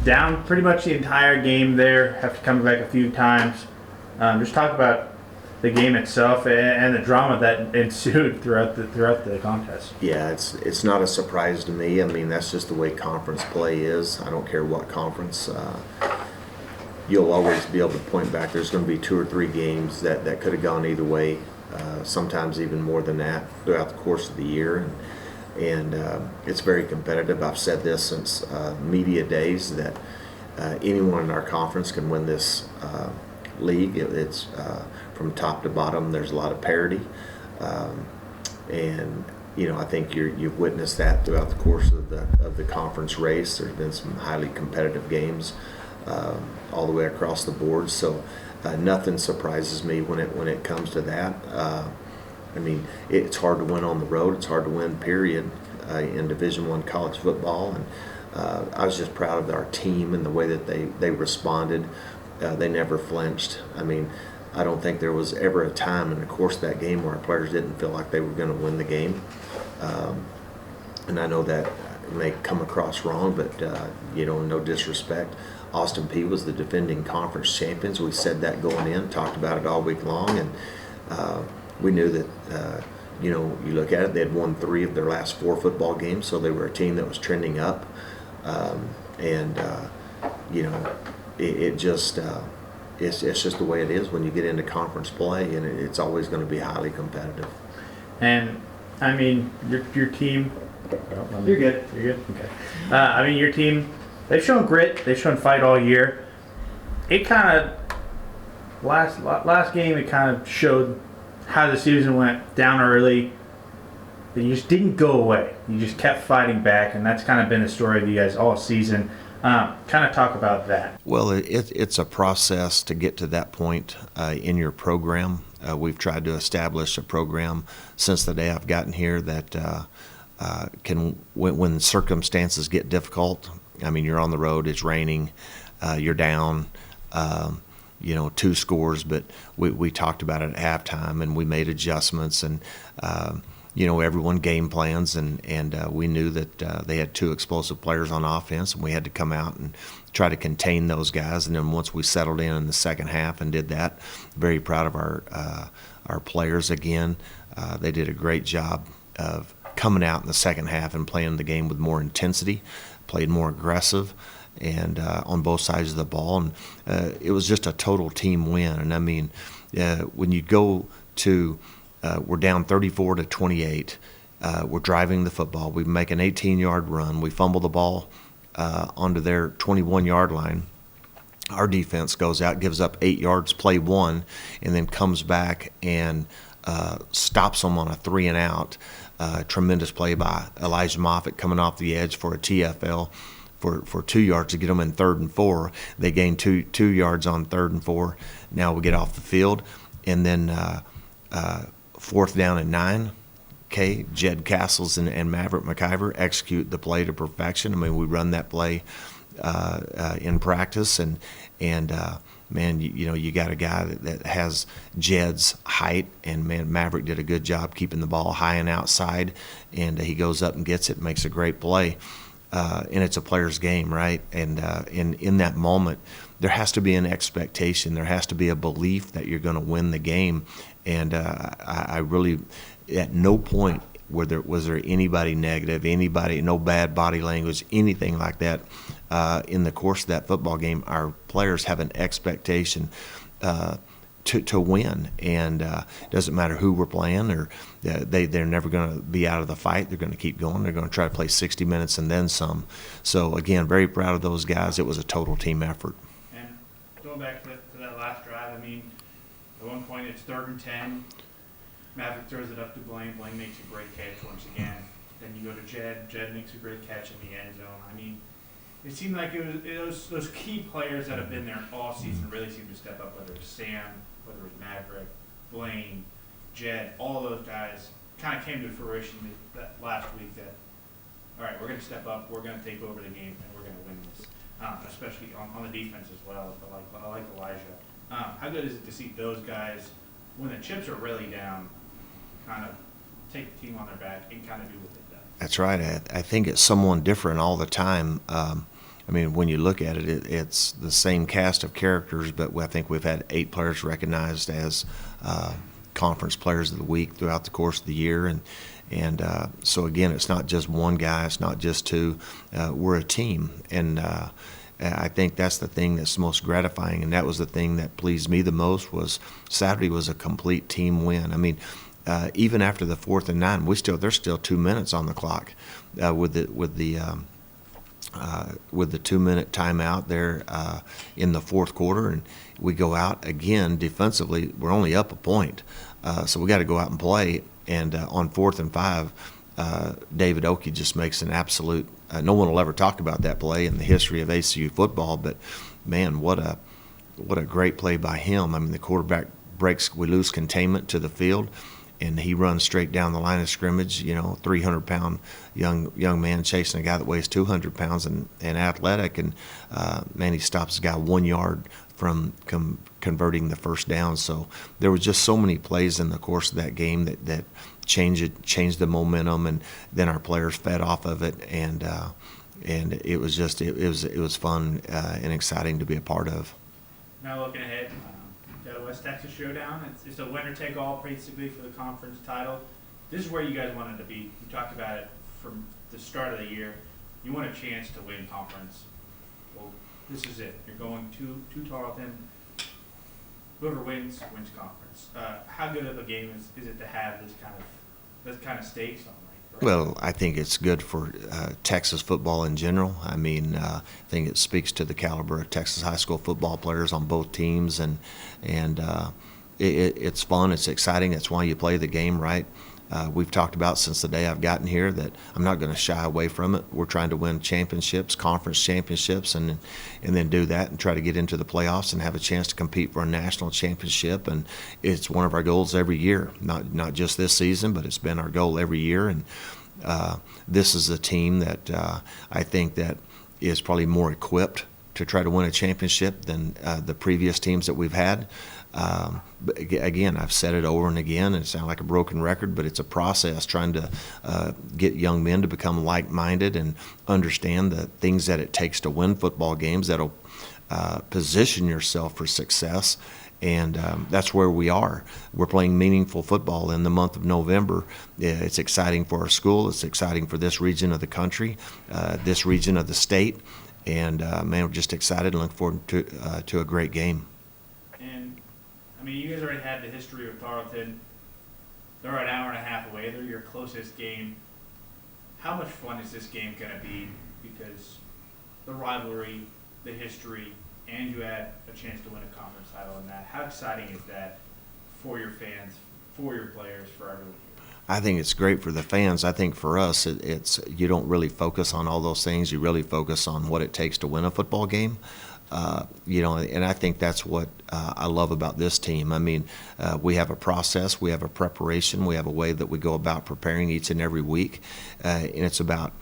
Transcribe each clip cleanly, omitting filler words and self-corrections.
down pretty much the entire game there, have to come back a few times. Just talk about the game itself and the drama that ensued throughout the contest. Yeah, it's not a surprise to me. I mean, that's just the way conference play is. I don't care what conference. You'll always be able to point back. There's going to be 2 or 3 games that could have gone either way, sometimes even more than that throughout the course of the year. And it's very competitive. I've said this since media days that anyone in our conference can win this league. It's from top to bottom. There's a lot of parity, and I think you've witnessed that throughout the course of the conference race. There's been some highly competitive games all the way across the board. So nothing surprises me when it comes to that. I mean, it's hard to win on the road. It's hard to win, period, in Division I college football. And I was just proud of our team and the way that they responded. They never flinched. I mean, I don't think there was ever a time in the course of that game where our players didn't feel like they were going to win the game. And I know that may come across wrong, but, no disrespect. Austin Peay was the defending conference champions. We said that going in, talked about it all week long, and we knew that, you look at it, they had won 3 of their last 4 football games, so they were a team that was trending up. It's just the way it is when you get into conference play, and it's always going to be highly competitive. And, I mean, your team... You're good. You're good? Okay. I mean, your team, they've shown grit. They've shown fight all year. It kind of... Last game, it kind of showed how the season went down early. You just didn't go away. You just kept fighting back, and that's kind of been the story of you guys all season. Kind of talk about that. Well, it's a process to get to that point in your program. We've tried to establish a program since the day I've gotten here that when circumstances get difficult, I mean, you're on the road, it's raining, you're down, 2 scores, but we talked about it at halftime, and we made adjustments, and everyone game plans, and we knew that they had 2 explosive players on offense, and we had to come out and try to contain those guys. And then once we settled in the second half and did that, very proud of our players again. They did a great job of coming out in the second half and playing the game with more intensity, played more aggressive, and on both sides of the ball. And it was just a total team win. And I mean, when you go to we're down 34-28. We're driving the football. We make an 18-yard run. We fumble the ball onto their 21-yard line. Our defense goes out, gives up 8 yards, play 1, and then comes back and stops them on a 3-and-out. Tremendous play by Elijah Moffitt coming off the edge for a TFL for 2 yards to get them in 3rd and 4. They gain 2 yards on 3rd and 4. Now we get off the field, and then 4th down and 9. Okay, Jed Castles and Maverick McIver execute the play to perfection. I mean, we run that play in practice, and man, you got a guy that has Jed's height, and man, Maverick did a good job keeping the ball high and outside, and he goes up and gets it, makes a great play, and it's a player's game, right? And in that moment, there has to be an expectation, there has to be a belief that you're going to win the game, and I really, at no point was there anybody negative, no bad body language, anything like that. In the course of that football game, our players have an expectation to win, and it doesn't matter who we're playing, or they're never going to be out of the fight. They're going to keep going. They're going to try to play 60 minutes and then some. So again, very proud of those guys. It was a total team effort. And going back to that last drive, I mean, at one point it's 3rd and 10. Maverick throws it up to Blaine. Blaine makes a great catch once again. Then you go to Jed. Jed makes a great catch in the end zone. I mean, it seemed like it was those key players that have been there all season really seemed to step up, whether it was Sam, whether it was Maverick, Blaine, Jed, all those guys kind of came to fruition that last week that, all right, we're going to step up, we're going to take over the game, and we're going to win this, especially on the defense as well. I like Elijah. How good is it to see those guys, when the chips are really down, kind of take the team on their back and kind of do what they've done? That's right. I think it's someone different all the time. I mean, when you look at it, it's the same cast of characters, but I think we've had 8 players recognized as conference players of the week throughout the course of the year, and so again, it's not just one guy, it's not just 2. We're a team, and I think that's the thing that's most gratifying, and that was the thing that pleased me the most. Was Saturday was a complete team win. I mean, even after the 4th and 9, there's still 2 minutes on the clock with the 2-minute timeout there in the 4th quarter, and we go out again defensively. We're only up a point, so we got to go out and play. And on 4th and 5, David Oakey just makes an absolute. No one will ever talk about that play in the history of ACU football, but man, what a great play by him. I mean, the quarterback breaks. We lose containment to the field, and he runs straight down the line of scrimmage. 300-pound young man chasing a guy that weighs 200 pounds and athletic, and man, he stops the guy 1 yard from converting the first down. So there was just so many plays in the course of that game that changed the momentum, and then our players fed off of it, and it was fun and exciting to be a part of. Now looking ahead, the West Texas Showdown. It's a winner-take-all basically for the conference title. This is where you guys wanted to be. You talked about it from the start of the year. You want a chance to win conference. Well, this is it. You're going to Tarleton. Whoever wins conference. How good of a game is it to have this kind of stakes on? Well, I think it's good for Texas football in general. I mean, I think it speaks to the caliber of Texas high school football players on both teams, and it's fun. It's exciting. That's why you play the game, right? We've talked about since the day I've gotten here that I'm not going to shy away from it. We're trying to win championships, conference championships, and then do that and try to get into the playoffs and have a chance to compete for a national championship. And it's one of our goals every year, not just this season, but it's been our goal every year. And this is a team that I think that is probably more equipped to try to win a championship than the previous teams that we've had. But again, I've said it over and again, and it sounds like a broken record, but it's a process trying to get young men to become like-minded and understand the things that it takes to win football games that'll position yourself for success. And that's where we are. We're playing meaningful football in the month of November. It's exciting for our school. It's exciting for this region of the country, this region of the state. And, man, we're just excited and look forward to a great game. And, I mean, you guys already had the history of Tarleton. They're an hour and a half away. They're your closest game. How much fun is this game going to be? Because the rivalry, the history, and you had a chance to win a conference title in that. How exciting is that for your fans, for your players, for everyone here? I think it's great for the fans. I think for us, it's you don't really focus on all those things. You really focus on what it takes to win a football game. And I think that's what I love about this team. I mean, we have a process, we have a preparation, we have a way that we go about preparing each and every week, and it's about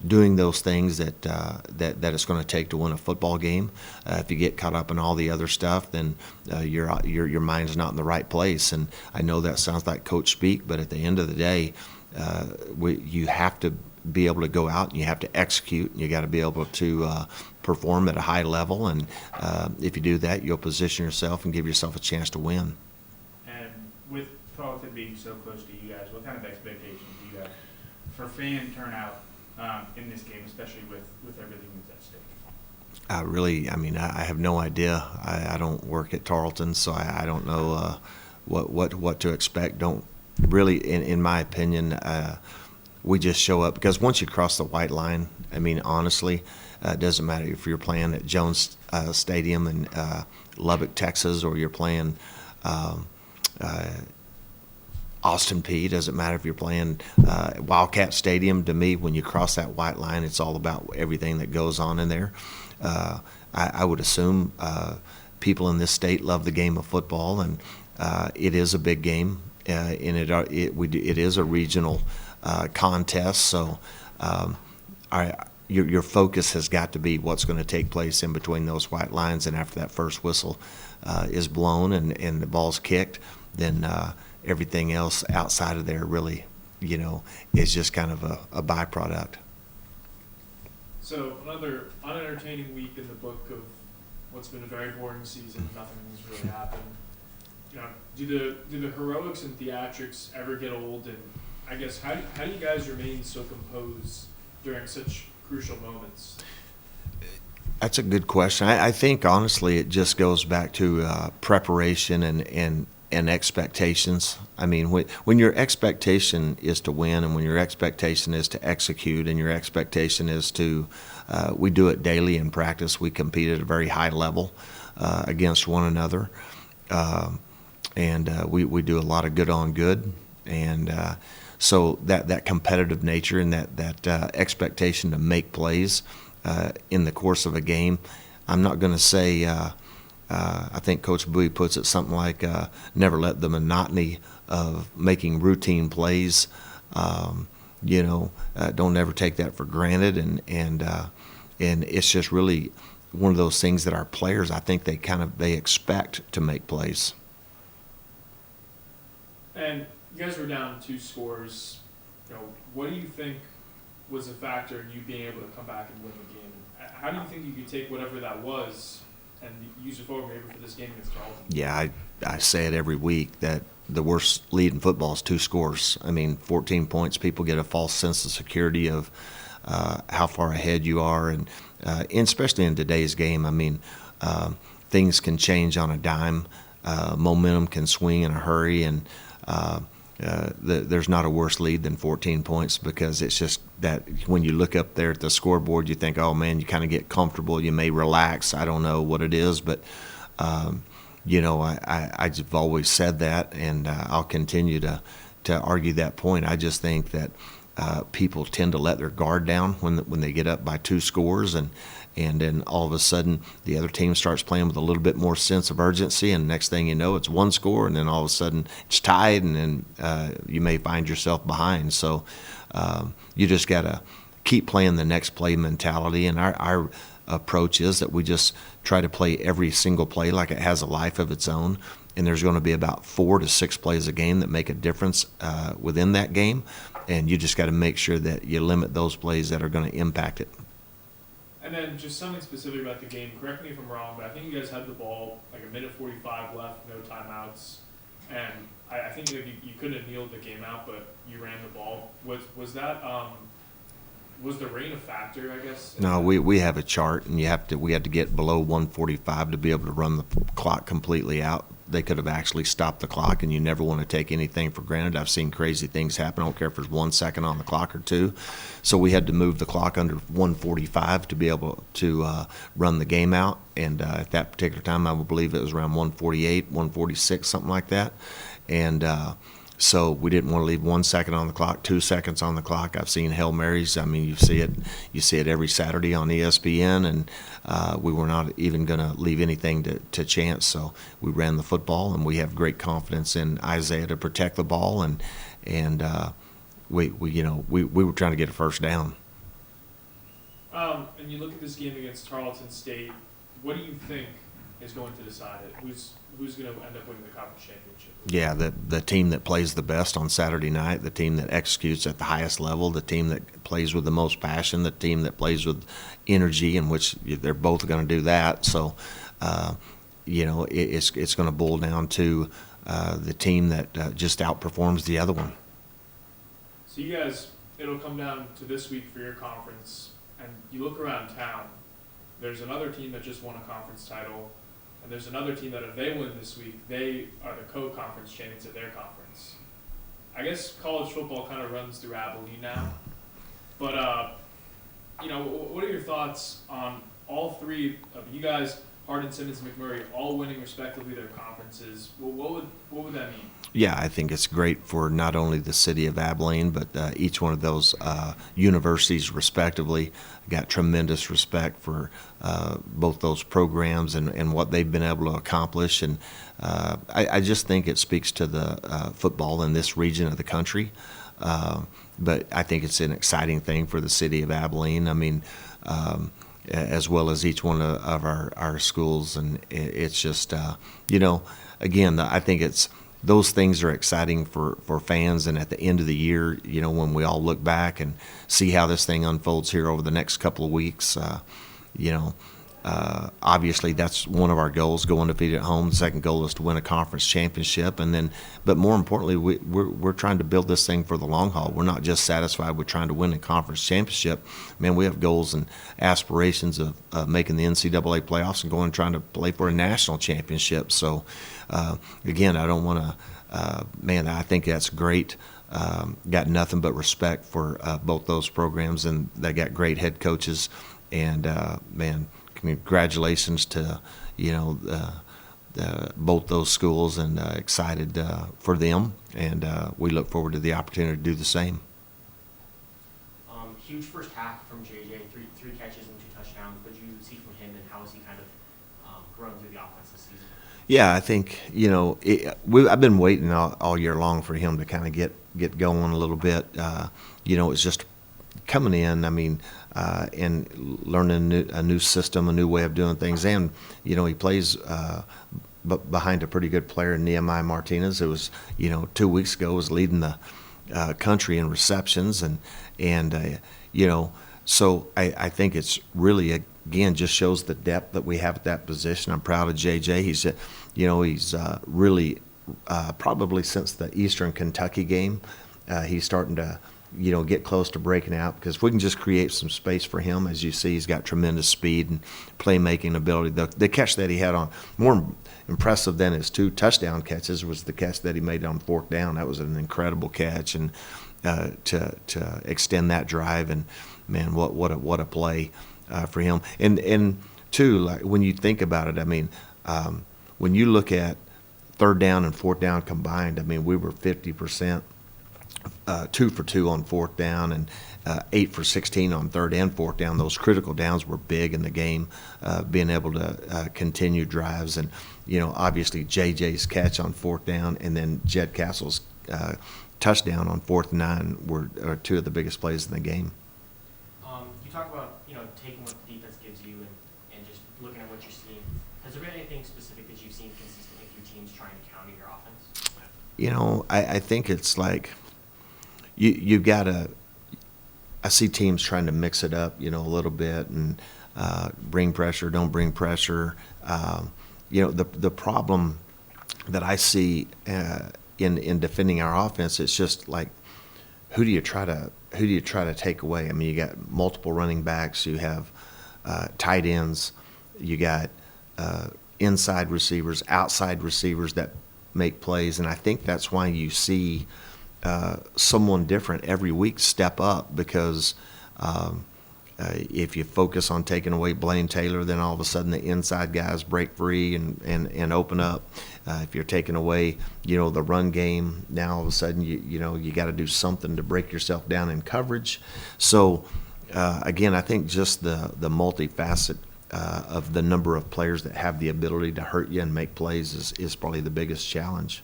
doing those things that it's going to take to win a football game. If you get caught up in all the other stuff, then your mind's not in the right place. And I know that sounds like coach speak, but at the end of the day, you have to be able to go out and you have to execute, and you got to be able to perform at a high level. And if you do that, you'll position yourself and give yourself a chance to win. And with Tarleton being so close to you guys, what kind of expectations do you have for fan turnout in this game, especially with everything that's at stake? I have no idea. I don't work at Tarleton, so I don't know what to expect. Don't really, in my opinion, we just show up because once you cross the white line, I mean, honestly, it doesn't matter if you're playing at Jones Stadium in Lubbock, Texas, or you're playing Austin Peay. Doesn't matter if you're playing Wildcat Stadium. To me, when you cross that white line, it's all about everything that goes on in there. I would assume people in this state love the game of football, and it is a big game, and it is a regional contest. So your focus has got to be what's going to take place in between those white lines, and after that first whistle is blown and the ball's kicked, then everything else outside of there really, is just kind of a byproduct. So another unentertaining week in the book of what's been a very boring season. Nothing has really happened. You know, do the heroics and theatrics ever get old? And I guess how do you guys remain so composed during such crucial moments? That's a good question. I think honestly it just goes back to preparation and expectations. I mean, when your expectation is to win, and when your expectation is to execute, and your expectation is to, we do it daily in practice. We compete at a very high level against one another, and we do a lot of good on good, and so that competitive nature and that expectation to make plays in the course of a game. I'm not going to say. I think Coach Bowie puts it something like, never let the monotony of making routine plays, don't ever take that for granted. And it's just really one of those things that our players, I think they expect to make plays. And you guys were down 2 scores. What do you think was a factor in you being able to come back and win the game? How do you think you could take whatever that was and use it forward maybe for this game against Tarleton? Yeah, I say it every week that the worst lead in football is 2 scores. I mean, 14 points, people get a false sense of security of how far ahead you are, and especially in today's game. I mean, things can change on a dime. Momentum can swing in a hurry, and there's not a worse lead than 14 points, because it's just that when you look up there at the scoreboard, you think, oh man, you kind of get comfortable, you may relax. I don't know what it is, but I've always said that, and I'll continue to argue that point. I just think that people tend to let their guard down when they get up by 2 scores, and then all of a sudden the other team starts playing with a little bit more sense of urgency, and next thing you know, it's 1 score, and then all of a sudden it's tied, and then you may find yourself behind. So you just got to keep playing the next play mentality, and our approach is that we just try to play every single play like it has a life of its own, and there's going to be about 4 to 6 plays a game that make a difference within that game, and you just got to make sure that you limit those plays that are going to impact it. And then just something specific about the game, correct me if I'm wrong, but I think you guys had the ball like 1:45 left, no timeouts, and I think you couldn't have kneeled the game out, but you ran the ball. Was that was the rain a factor, I guess? No, we have a chart, and we had to get below 1:45 to be able to run the clock completely out. They could have actually stopped the clock, and you never want to take anything for granted. I've seen crazy things happen. I don't care if there's 1 second on the clock or 2. So we had to move the clock under 1:45 to be able to run the game out. And at that particular time, I would believe it was around 1:48, 1:46, something like that. And so we didn't want to leave 1 second on the clock, 2 seconds on the clock. I've seen Hail Marys. I mean, you see it every Saturday on ESPN, and we were not even going to leave anything to chance. So we ran the football, and we have great confidence in Isaiah to protect the ball, and we were trying to get a first down. And you look at this game against Tarleton State. What do you think is going to decide it? Who's going to end up winning the conference championship? Yeah, the team that plays the best on Saturday night, the team that executes at the highest level, the team that plays with the most passion, the team that plays with energy, in which they're both going to do that. So, it's going to boil down to the team that just outperforms the other one. So you guys, it'll come down to this week for your conference, and you look around town, there's another team that just won a conference title, and there's another team that if they win this week, they are the co-conference champions of their conference. I guess college football kind of runs through Abilene now, but what are your thoughts on all 3 of you guys, Hardin, Simmons, and McMurray, all winning respectively their conferences? What would that mean? Yeah, I think it's great for not only the city of Abilene, but each one of those universities respectively. Got tremendous respect for both those programs and what they've been able to accomplish. And I just think it speaks to the football in this region of the country. But I think it's an exciting thing for the city of Abilene. I mean, as well as each one of our schools. And it's just, again, I think it's those things are exciting for fans. And at the end of the year, when we all look back and see how this thing unfolds here over the next couple of weeks, obviously that's one of our goals, go undefeated at home. The second goal is to win a conference championship. And then, but more importantly, we're trying to build this thing for the long haul. We're not just satisfied with trying to win a conference championship. Man, we have goals and aspirations of making the NCAA playoffs and going and trying to play for a national championship. So, again, I don't want to, I think that's great. Got nothing but respect for both those programs, and they got great head coaches. And, congratulations to both those schools, and excited for them, and we look forward to the opportunity to do the same. Huge first half from JJ, three catches and 2 touchdowns. What did you see from him, and how has he kind of grown through the offense this season? Yeah, I think I've been waiting all year long for him to kind of get going a little bit. It's just coming in. And learning a new system, a new way of doing things. And, he plays behind a pretty good player, Nehemiah Martinez, who was, 2 weeks ago was leading the country in receptions. So I think it's really, again, just shows the depth that we have at that position. I'm proud of JJ. He's really, probably since the Eastern Kentucky game, he's starting to get close to breaking out, because if we can just create some space for him, as you see, he's got tremendous speed and playmaking ability. The catch that he had on, more impressive than his 2 touchdown catches, was the catch that he made on 4th down. That was an incredible catch, and to extend that drive, and man, what a play for him. And too, like when you think about it, when you look at 3rd down and 4th down combined, we were 50%. 2 for 2 on 4th down, and 8 for 16 on 3rd and 4th down. Those critical downs were big in the game, being able to continue drives. And, obviously JJ's catch on 4th down, and then Jed Castle's touchdown on 4th and 9 are 2 of the biggest plays in the game. You talk about, taking what the defense gives you and just looking at what you're seeing. Has there been anything specific that you've seen consistently for your teams trying to counter your offense? I think it's like, you gotta. I see teams trying to mix it up, a little bit, and bring pressure, don't bring pressure. The problem that I see in defending our offense, it's just like, who do you try to take away? You got multiple running backs, you have tight ends, you got inside receivers, outside receivers that make plays, and I think that's why you see someone different every week step up, because if you focus on taking away Blaine Taylor, then all of a sudden the inside guys break free and open up. If you're taking away, the run game, now all of a sudden you got to do something to break yourself down in coverage. So again, I think just the multifacet of the number of players that have the ability to hurt you and make plays is probably the biggest challenge.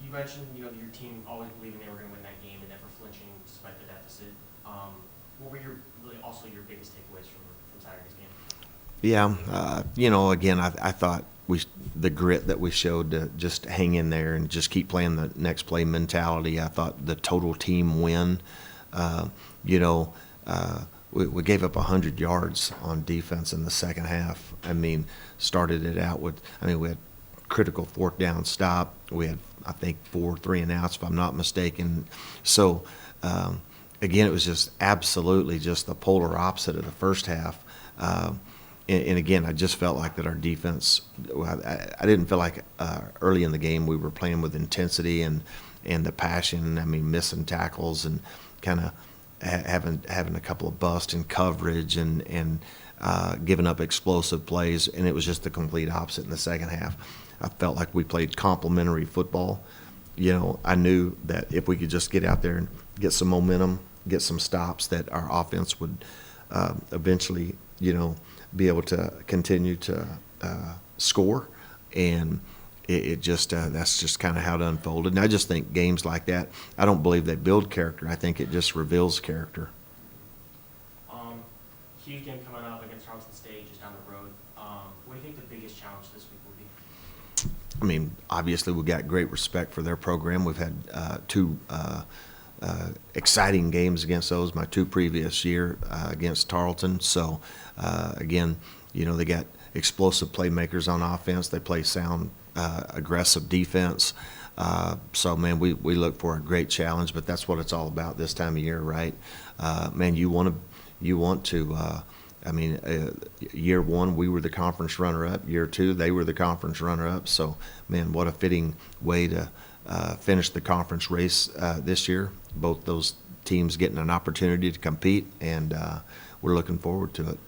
You mentioned, your team always believing they were going to win that game and never flinching despite the deficit. What were also your biggest takeaways from Saturday's game? Yeah, again, I thought the grit that we showed to just hang in there and just keep playing the next play mentality. I thought the total team win. We gave up 100 yards on defense in the second half. Started it out with, we had critical 4th down stop. We had, I think, 4 3-and-outs, if I'm not mistaken. So, again, it was just absolutely just the polar opposite of the first half. And again, I just felt like that our defense, I didn't feel like early in the game we were playing with intensity and the passion. Missing tackles and kind of having a couple of busts in coverage and giving up explosive plays. And it was just the complete opposite in the second half. I felt like we played complementary football. I knew that if we could just get out there and get some momentum, get some stops, that our offense would eventually, be able to continue to score. And it just that's just kind of how it unfolded. And I just think games like that, I don't believe they build character. I think it just reveals character. Huge game coming up against Tarleton State just down the road. What do you think the biggest challenge this week will be? I mean, obviously, we got great respect for their program. We've had two exciting games against those, my two previous year against Tarleton. So, again, you know, they got explosive playmakers on offense. They play sound, aggressive defense. So, man, we look for a great challenge, but that's what it's all about this time of year, right? Man, you want to. I mean, year one, we were the conference runner-up. Year two, they were the conference runner-up. So, man, what a fitting way to finish the conference race this year. Both those teams getting an opportunity to compete, and we're looking forward to it.